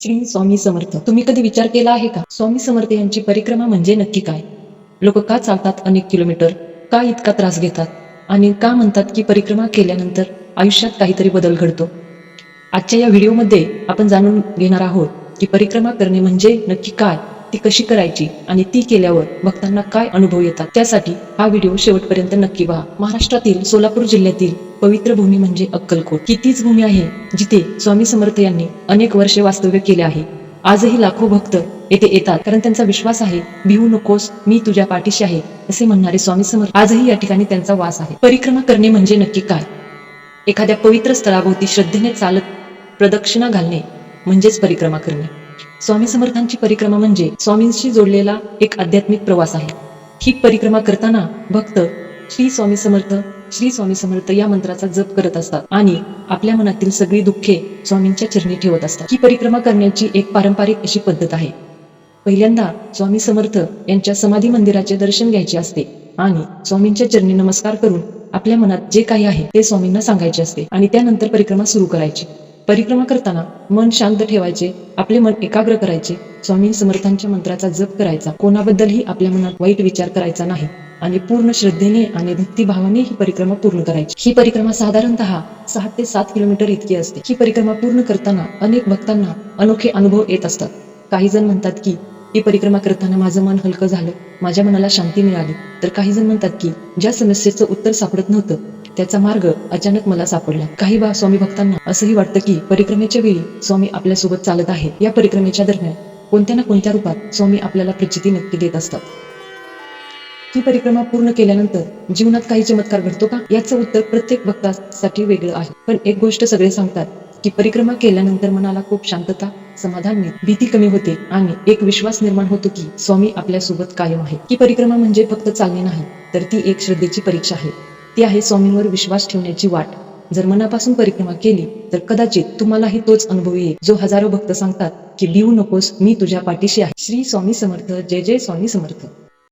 श्री स्वामी समर्थ. तुम्ही कधी विचार केला आहे का, स्वामी समर्थ यांची परिक्रमा म्हणजे नक्की काय? लोक का चालतात अनेक किलोमीटर, का इतका त्रास घेतात, आणि का म्हणतात की परिक्रमा केल्यानंतर आयुष्यात काहीतरी बदल घडतो? आजच्या या व्हिडिओमध्ये आपण जाणून घेणार आहोत की परिक्रमा करणे म्हणजे नक्की काय, ती कशी करायची, आणि ती केल्यावर भक्तांना काय अनुभव येतात. त्यासाठी हा व्हिडिओ शेवटपर्यंत नक्की पहा. महाराष्ट्रातील सोलापूर जिल्ह्यातील पवित्र भूमी म्हणजे अक्कलकोट ही तीच भूमी आहे जिथे स्वामी समर्थ यांनी अनेक वर्षे वास्तव्य केले आहे. आजही लाखो भक्त येथे येतात, कारण त्यांचा विश्वास आहे, भिवू नकोस, मी तुझ्या पाठीशी आहे, असे म्हणणारे स्वामी समर्थ आजही या ठिकाणी त्यांचा वास आहे. परिक्रमा करणे म्हणजे नक्की काय? एखाद्या पवित्र स्थळाभोवती श्रद्धेने चालत प्रदक्षिणा घालणे म्हणजेच परिक्रमा करणे. स्वामी समर्थांची परिक्रमा म्हणजे स्वामींशी जोडलेला एक आध्यात्मिक प्रवास आहे. ही परिक्रमा करताना भक्त श्री स्वामी समर्थ, श्री स्वामी समर्थ या मंत्राचा जप करत असतात आणि आपल्या मनातील सगळी दुःखे स्वामींच्या चरणी ठेवत असतात. ही परिक्रमा करण्याची एक पारंपरिक अशी पद्धत आहे. पहिल्यांदा स्वामी समर्थ यांच्या समाधी मंदिराचे दर्शन घ्यायचे असते आणि स्वामींच्या चरणी नमस्कार करून आपल्या मनात जे काही आहे ते स्वामींना सांगायचे असते, आणि त्यानंतर परिक्रमा सुरू करायची. परिक्रमा करताना मन शांत ठेवायचे, आपले मन एकाग्र करायचे, स्वामी समर्थांच्या मंत्राचा जप करायचा, कोणाबद्दलही आपल्या मनात वाईट विचार करायचा नाही, आणि पूर्ण श्रद्धेने आणि भक्तिभावाने ही परिक्रमा पूर्ण करायची. ही परिक्रमा साधारणतः 6 ते 7 किलोमीटर इतकी असते. ही परिक्रमा पूर्ण करताना अनेक भक्तांना अनोखे अनुभव येत असतात. काही जण म्हणतात की ही परिक्रमा करताना माझं मन हलकं झालं, माझ्या मनाला शांती मिळाली, तर काही जण म्हणतात की ज्या समस्येचं उत्तर सापडत नव्हतं त्याचा मार्ग अचानक मला सापडला. काही स्वामी भक्तांना असंही वाटतं की परिक्रमेच्या वेळी स्वामी आपल्यासोबत चालत आहेत. या परिक्रमेच्या दरम्यान कोणत्या ना कोणत्या रूपात स्वामी आपल्याला प्रचिती नक्की देत असतात. ही परिक्रमा पूर्ण केल्यानंतर जीवनात काही चमत्कार घडतो का, याचं उत्तर प्रत्येक भक्तासाठी वेगळं आहे. पण एक गोष्ट सगळे सांगतात की परिक्रमा केल्यानंतर मनाला खूप शांतता, समाधान मिळते, भीती कमी होते आणि एक विश्वास निर्माण होतो की स्वामी आपल्यासोबत कायम आहे. ही परिक्रमा म्हणजे फक्त चालणे नाही, तर ती एक श्रद्धेची परीक्षा आहे. ती आहे स्वामींवर विश्वास ठेवण्याची वाट. जर मनापासून परिक्रमा केली तर कदाचित तुम्हालाही तोच अनुभव येईल जो हजारो भक्त सांगतात की भिवू नकोस, मी तुझ्या पाठीशी आहे. श्री स्वामी समर्थ. जय जय स्वामी समर्थ.